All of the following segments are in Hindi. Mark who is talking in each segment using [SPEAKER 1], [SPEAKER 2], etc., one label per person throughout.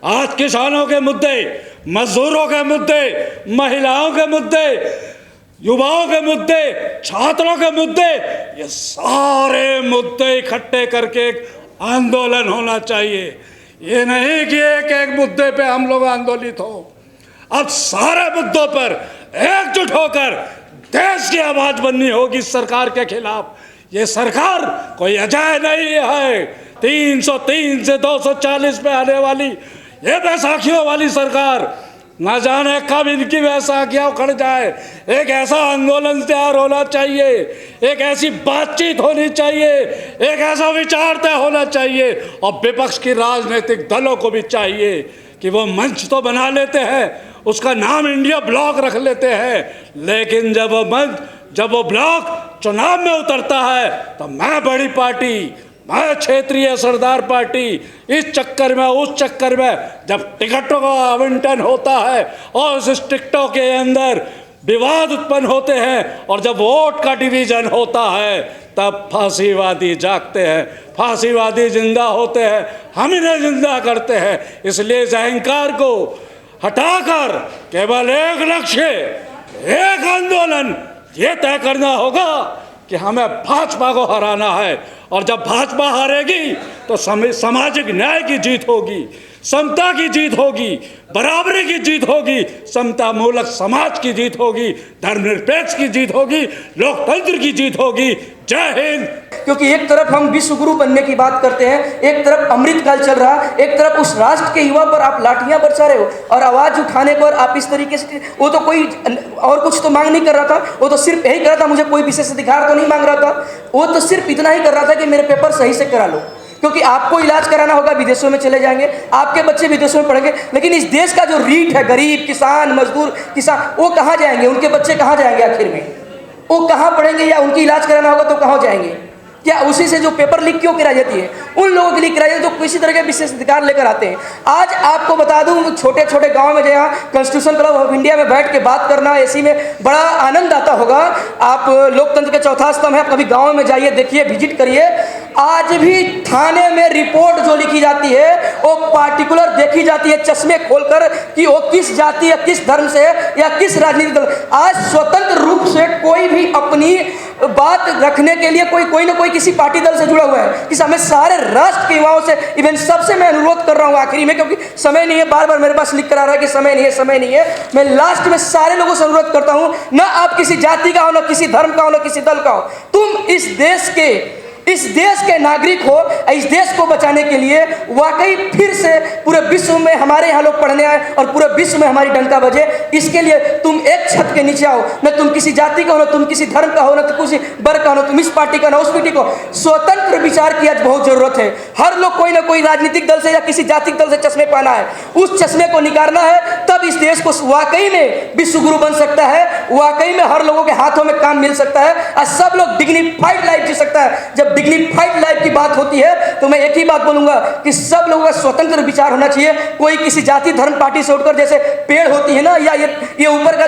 [SPEAKER 1] आज किसानों के मुद्दे, मजदूरों के मुद्दे, महिलाओं के मुद्दे, युवाओं के मुद्दे, छात्रों के मुद्दे, ये सारे मुद्दे इकट्ठे करके एक आंदोलन होना चाहिए। ये नहीं कि एक एक मुद्दे पे हम लोग आंदोलित हो। अब सारे मुद्दों पर एकजुट होकर देश की आवाज बननी होगी सरकार के खिलाफ। ये सरकार कोई अजय नहीं है। 303 से 240 पे आने वाली ये बैसाखियों वाली सरकार, ना जाने कब इनकी बैसाखियाँ उखड़ जाए। एक ऐसा आंदोलन तैयार होना चाहिए, एक ऐसी बातचीत होनी चाहिए, एक ऐसा विचार तय होना चाहिए। और विपक्ष की राजनीतिक दलों को भी चाहिए कि वो मंच तो बना लेते हैं, उसका नाम इंडिया ब्लॉक रख लेते हैं, लेकिन जब वो ब्लॉक चुनाव में उतरता है तो मैं बड़ी पार्टी, मैं क्षेत्रीय सरदार पार्टी, इस चक्कर में उस चक्कर में जब टिकटों का आवंटन होता है और उस टिकटों के अंदर विवाद उत्पन्न होते हैं और जब वोट का डिवीजन होता है तब फांसीवादी जागते हैं, फांसीवादी जिंदा होते हैं, हम इन्हें जिंदा करते हैं। इसलिए इस अहंकार को हटाकर केवल एक लक्ष्य, एक आंदोलन ये तय करना होगा कि हमें भाजपा को हराना है। और जब भाजपा हारेगी तो सामाजिक न्याय की जीत होगी, समता की जीत होगी, बराबरी की जीत होगी, समता मूलक समाज की जीत होगी, धर्मनिरपेक्ष की जीत होगी, लोकतंत्र की जीत होगी। जय हिंद।
[SPEAKER 2] क्योंकि एक तरफ हम विश्व गुरु बनने की बात करते हैं, एक तरफ अमृतकाल चल रहा, एक तरफ उस राष्ट्र के युवा पर आप लाठियां बरसा रहे हो और आवाज उठाने पर आप इस तरीके से, वो तो कोई और कुछ तो मांग नहीं कर रहा था, वो तो सिर्फ यही कर रहा था, मुझे कोई विशेष अधिकार तो नहीं मांग रहा था, वो तो सिर्फ इतना ही कर रहा था कि मेरे पेपर सही से करा लो, क्योंकि आपको इलाज कराना होगा, विदेशों में चले जाएंगे, आपके बच्चे विदेशों में पढ़ेंगे, लेकिन इस देश का जो रीट है, गरीब किसान, मजदूर किसान, वो कहाँ जाएंगे? उनके बच्चे कहाँ जाएंगे? आखिर में वो कहाँ पढ़ेंगे? या उनकी इलाज कराना होगा तो कहाँ जाएंगे? क्या उसी से जो पेपर लीक क्यों कराई जाती है? उन लोगों के लिए कराई जाती है जो किसी तरह के विशेष अधिकार लेकर आते हैं। आज आपको बता दूं, छोटे छोटे गांव में जहाँ कॉन्स्टिट्यूशन क्लब ऑफ इंडिया में बैठ के बात करना, ऐसी में बड़ा आनंद आता होगा। आप लोकतंत्र के चौथा स्तंभ है, कभी गाँव में जाइए, देखिए, विजिट करिए। आज भी थाने में रिपोर्ट जो लिखी जाती है वो पार्टिकुलर देखी जाती है चश्मे खोलकर कि वो किस जाति या किस धर्म से या किस राजनीतिक दल। आज स्वतंत्र रूप से कोई भी अपनी बात रखने के लिए कोई ना कोई किसी पार्टी दल से जुड़ा हुआ है। कि मैं सारे राष्ट्र के युवाओं से, इवन सबसे मैं अनुरोध कर रहा हूँ आखिरी में, क्योंकि समय नहीं है, बार बार मेरे पास लिख कर आ रहा है कि समय नहीं है, मैं लास्ट में सारे लोगों से अनुरोध करता हूँ, ना आप किसी जाति का हो, ना किसी धर्म का हो, ना किसी दल का हो, तुम इस देश के नागरिक हो। इस देश को बचाने के लिए वाकई फिर से पूरे विश्व में हमारे यहाँ लोग पढ़ने आए और पूरे विश्व में हमारी डंका बजे, इसके लिए तुम एक छत के नीचे आओ। न तुम किसी जाति का हो, न तुम किसी धर्म का हो, न तो किसी वर्ग का हो, न तुम इस पार्टी का, न उस पार्टी को। स्वतंत्र विचार की आज बहुत जरूरत है। हर लोग कोई ना कोई राजनीतिक दल से या किसी जातिक दल से चश्मे पहना है, उस चश्मे को निकालना है, तब इस देश को वाकई में विश्व गुरु बन सकता है, वाकई में हर लोगों के हाथों में काम मिल सकता है और सब लोग डिग्निफाइड लाइफ जी सकता है। जब डिग्निफाइड लाइफ की बात होती है तो मैं एक ही बात बोलूंगा कि सब लोगों का स्वतंत्र विचार होना चाहिए। कोई किसी जाति धर्म पार्टी से उठकर, जैसे पेड़ होती है ना, या ये ऊपर का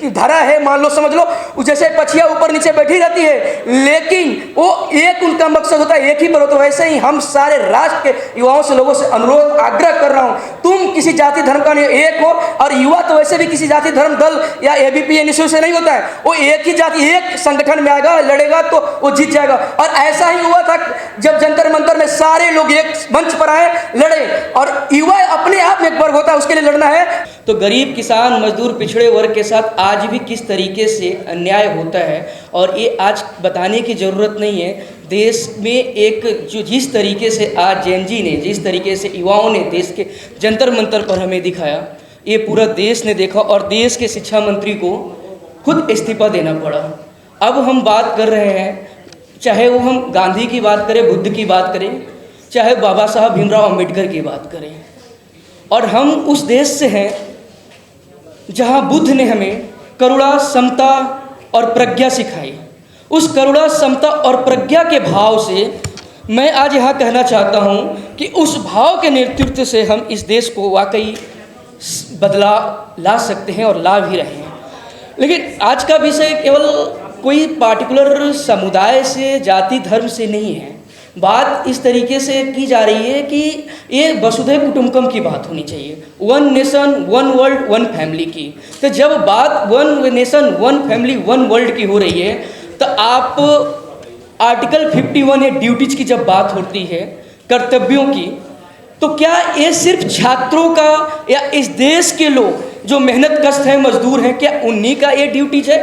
[SPEAKER 2] धरा है, मान लो, समझ लो, जैसे पछिया ऊपर नीचे बैठी रहती है, लेकिन वो एक उनका मकसद होता है, एक ही पर होता है। वैसे ही हम सारे राष्ट्र के युवाओं से, लोगों से अनुरोध आग्रह कर रहा हूं, तुम किसी जाति धर्म का नहीं, एक हो। और युवा तो वैसे भी किसी जाति धर्म दल या एबीपी एनएसयू से नहीं होता है, वो एक ही जाति, एक संगठन में आएगा, लड़ेगा तो वो जीत जाएगा। और ऐसा ही हुआ था जब जंतर मंतर में सारे लोग एक मंच पर आए, लड़े, और युवा अपने आप में एक वर्ग होता है, उसके लिए लड़ना है।
[SPEAKER 3] तो गरीब, किसान, मजदूर, पिछड़े वर्ग के साथ आज भी किस तरीके से अन्याय होता है, और ये आज बताने की ज़रूरत नहीं है। देश में एक जिस तरीके से आज जेनजी ने, जिस तरीके से युवाओं ने देश के जंतर मंतर पर हमें दिखाया, ये पूरा देश ने देखा और देश के शिक्षा मंत्री को खुद इस्तीफा देना पड़ा। अब हम बात कर रहे हैं, चाहे वो हम गांधी की बात करें, बुद्ध की बात करें, चाहे बाबा साहब भीमराव अम्बेडकर की बात करें, और हम उस देश से हैं जहाँ बुद्ध ने हमें करुणा, समता और प्रज्ञा सिखाई। उस करुणा, समता और प्रज्ञा के भाव से मैं आज यहाँ कहना चाहता हूँ कि उस भाव के नेतृत्व से हम इस देश को वाकई बदलाव ला सकते हैं और ला भी रहे हैं। लेकिन आज का विषय केवल कोई पार्टिकुलर समुदाय से, जाति धर्म से नहीं है। बात इस तरीके से की जा रही है कि ये वसुधैव कुटुंबकम की बात होनी चाहिए, one nation one world one family की। तो जब बात one nation one family one world की हो रही है तो आप आर्टिकल 51 है ड्यूटीज की जब बात होती है, कर्तव्यों की, तो क्या ये सिर्फ छात्रों का या इस देश के लोग जो मेहनत कश हैं, मजदूर हैं, क्या उन्हीं का ये ड्यूटीज है?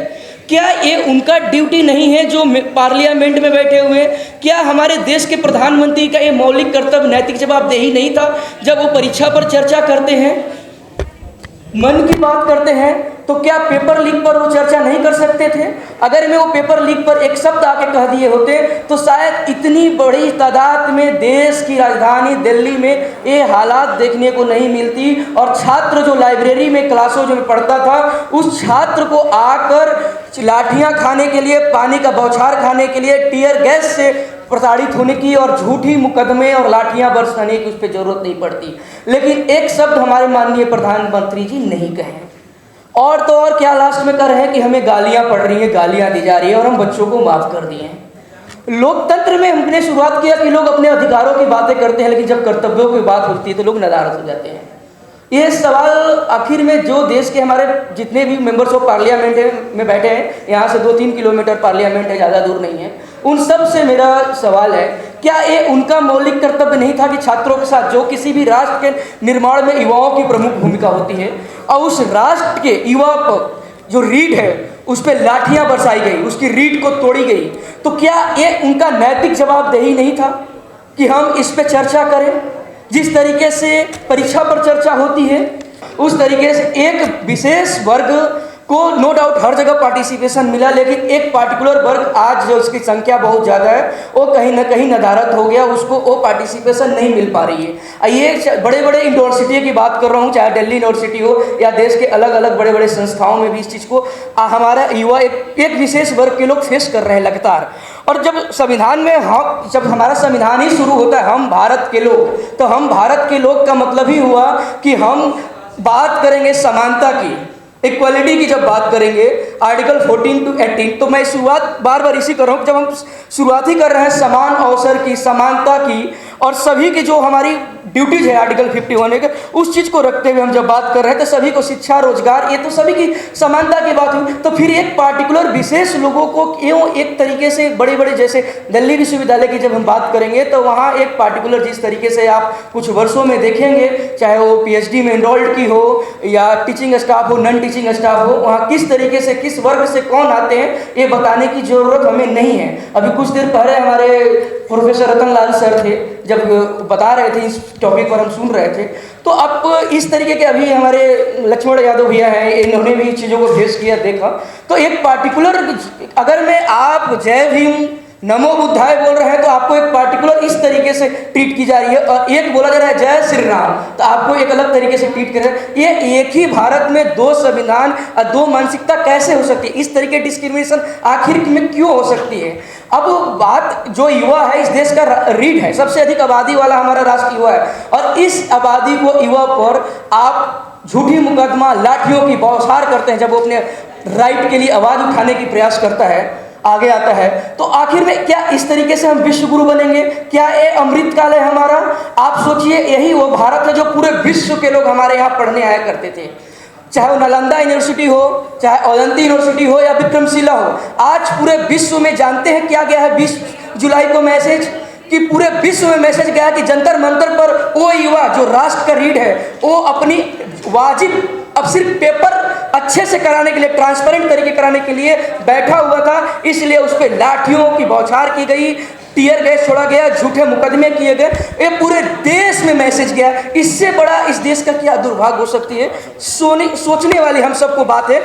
[SPEAKER 3] क्या ये उनका ड्यूटी नहीं है जो पार्लियामेंट में बैठे हुए हैं? क्या हमारे देश के प्रधानमंत्री का ये मौलिक कर्तव्य, नैतिक जवाबदेही नहीं था जब वो परीक्षा पर चर्चा करते हैं, मन की बात करते हैं, तो क्या पेपर लीक पर वो चर्चा नहीं कर सकते थे? अगर मैं वो पेपर लीक पर एक शब्द आके कह दिए होते तो शायद इतनी बड़ी तादाद में देश की राजधानी दिल्ली में ये हालात देखने को नहीं मिलती, और छात्र जो लाइब्रेरी में क्लासों में पढ़ता था उस छात्र को आकर लाठियां खाने के लिए, पानी का बौछार खाने के लिए, टीयर गैस से प्रताड़ित होने की और झूठी मुकदमे और लाठियां बरसाने की उस पर जरूरत नहीं पड़ती। लेकिन एक शब्द हमारे माननीय प्रधानमंत्री जी नहीं कहे, और तो और क्या लास्ट में कह रहे हैं कि हमें गालियां पड़ रही हैं, गालियां दी जा रही है और हम बच्चों को माफ कर दिए हैं। लोकतंत्र में हमने शुरुआत किया कि लोग अपने अधिकारों की बातें करते हैं, लेकिन जब कर्तव्यों की बात होती है तो लोग नदारद हो जाते हैं। ये सवाल आखिर में जो देश के हमारे जितने भी मेंबर्स ऑफ पार्लियामेंट में बैठे हैं, यहाँ से 2-3 किलोमीटर पार्लियामेंट है, ज़्यादा दूर नहीं है, उन सब से मेरा सवाल है, क्या ये उनका मौलिक कर्तव्य नहीं था कि छात्रों के साथ, जो किसी भी राष्ट्र के निर्माण में युवाओं की प्रमुख भूमिका होती है, और उस राष्ट्र के युवा पर जो रीढ़ है उस पर लाठियां बरसाई गई, उसकी रीढ़ को तोड़ी गई, तो क्या ये उनका नैतिक जवाबदेही नहीं था कि हम इस पे चर्चा करें? जिस तरीके से परीक्षा पर चर्चा होती है उस तरीके से एक विशेष वर्ग को नो डाउट हर जगह पार्टिसिपेशन मिला, लेकिन एक पार्टिकुलर वर्ग आज जो उसकी संख्या बहुत ज़्यादा है वो कहीं ना कहीं नदारद हो गया, उसको वो पार्टिसिपेशन नहीं मिल पा रही है। ये बड़े बड़े यूनिवर्सिटी की बात कर रहा हूँ, चाहे दिल्ली यूनिवर्सिटी हो या देश के अलग अलग बड़े बड़े संस्थाओं में भी इस चीज़ को हमारा युवा एक विशेष वर्ग के लोग फेस कर रहे हैं लगातार। और जब संविधान में जब हमारा संविधान ही शुरू होता है हम भारत के लोग, तो हम भारत के लोग का मतलब ही हुआ कि हम बात करेंगे समानता की, इक्वालिटी की जब बात करेंगे आर्टिकल 14 to 18, तो मैं शुरुआत बार बार इसी कर रहा हूँ, जब हम शुरुआत ही कर रहे हैं समान अवसर की, समानता की, और सभी की जो हमारी ड्यूटीज है आर्टिकल 51 के, उस चीज़ को रखते हुए हम जब बात कर रहे हैं तो सभी को शिक्षा, रोजगार, ये तो सभी की समानता की बात हुई। तो फिर एक पार्टिकुलर विशेष लोगों को क्यों एक तरीके से बड़े बड़े, जैसे दिल्ली विश्वविद्यालय की जब हम बात करेंगे तो वहाँ एक पार्टिकुलर जिस तरीके से आप कुछ वर्षों में देखेंगे, चाहे वो PhD में एनरोल्ड की हो या टीचिंग स्टाफ हो, नॉन टीचिंग स्टाफ हो, वहाँ किस तरीके से किस वर्ग से कौन आते हैं ये बताने की ज़रूरत हमें नहीं है। अभी कुछ देर पहले हमारे प्रोफेसर रतन लाल सर थे, जब बता रहे थे इस टॉपिक पर हम सुन रहे थे, तो अब इस तरीके के अभी हमारे लक्ष्मण यादव भैया हैं, इन्होंने भी चीज़ों को फेस किया, देखा, तो एक पार्टिकुलर, अगर मैं आप जय भीम नमो बुद्धाय बोल रहे हैं तो आपको एक पार्टिकुलर इस तरीके से ट्रीट की जा रही है, और एक बोला जा रहा है जय श्री राम तो आपको एक अलग तरीके से ट्रीट कर रहे हैं। ये एक ही भारत में दो संविधान और दो मानसिकता कैसे हो सकती है? इस तरीके डिस्क्रिमिनेशन आखिर में क्यों हो सकती है? अब बात जो युवा है, इस देश का रीढ़ है, सबसे अधिक आबादी वाला हमारा राष्ट्र युवा है, और इस आबादी को युवा पर आप झूठी मुकदमा, लाठियों की बौछार करते हैं। जब वो अपने राइट के लिए आवाज़ उठाने की प्रयास करता है, आगे आता है, तो आखिर में क्या इस तरीके से हम विश्व गुरु बनेंगे? क्या ये अमृत काल है हमारा? आप सोचिए, यही वो भारत है जो पूरे विश्व के लोग हमारे यहाँ पढ़ने आया करते थे, चाहे वो नालंदा यूनिवर्सिटी हो, चाहे अवंती यूनिवर्सिटी हो या विक्रमशिला हो। आज पूरे विश्व में जानते हैं क्या गया है 20 जुलाई को मैसेज, कि पूरे विश्व में मैसेज गया कि जंतर मंतर पर वो युवा जो राष्ट्र का रीढ़ है वो अपनी वाजिब अब सिर्फ पेपर अच्छे से कराने के लिए, ट्रांसपेरेंट तरीके कराने के लिए बैठा हुआ था, इसलिए उस पर लाठियों की बौछार की गई, टीयर गैस छोड़ा गया, झूठे मुकदमे किए गए, ये पूरे देश में मैसेज गया। इससे बड़ा इस देश का क्या दुर्भाग्य हो सकती है? सोचने वाली हम सबको बात है।